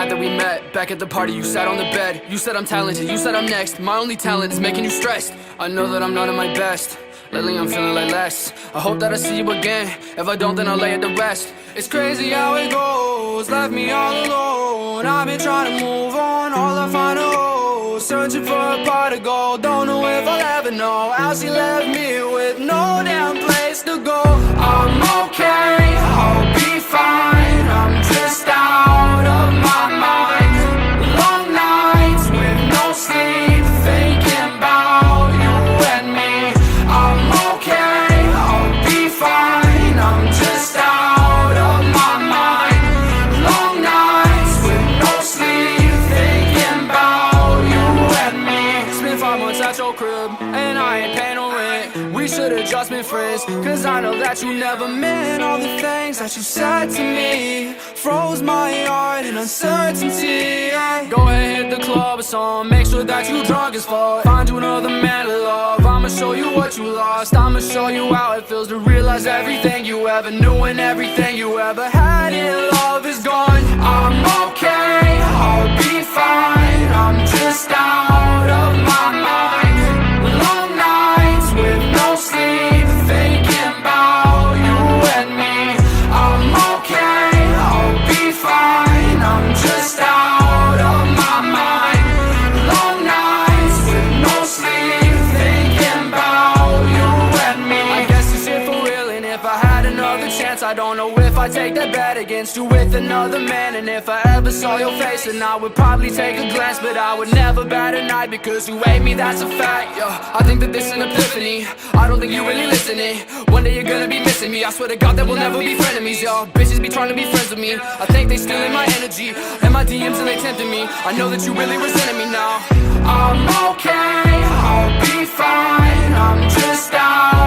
night that we met. Back at the party, you sat on the bed. You said I'm talented, you said I'm next. My only talent is making you stressed. I know that I'm not at my best. Lately I'm feeling like less. I hope that I see you again. If I don't, then I'll lay it to rest. It's crazy how it goes, left me all alone. I've been trying to move on, all I find are holes. Searching for a pot of gold, don't know if I'll ever know how she left me with no damn place to go. I'm okay, I'll be fine. I'm just out of my mind. Long nights with no sleep, thinking about you and me. I'm okay, I'll be fine. I'm just out of my mind. Long nights with no sleep, thinking about you and me. Spent 5 months at your crib, and I ain't paying no rent. We should've just been friends, cause I know that you never meant all the things that you said to me. Froze my heart in uncertainty. Go ahead, hit the club or something, make sure that you drunk as fuck. Find you another man to love, I'ma show you what you lost. I'ma show you how it feels to realize everything you ever knew and everything you ever had in love is gone. I'm okay, I'll be fine. I'm just out of my mind. Long nights with no sleep, thinking about you and me. I'm okay, I'll be fine. I'm just out of my mind. Long nights with no sleep, thinking about you and me. I guess it's it for real, and if I had another chance, I don't know if I'd take that bet against you with another man. And if I ever saw your face, then I would probably take a glance, but I would never bat an eye because you hate me, that's a fact. Yeah, I think that this is an epiphany. I don't think you really listening. One day you're gonna be missing me. I swear to God that we'll never be frenemies. Yo, bitches be trying to be friends with me. I think they stealing my energy and my DMs and they tempting me. I know that you really resenting me now. I'm okay, I'll be fine. I'm just out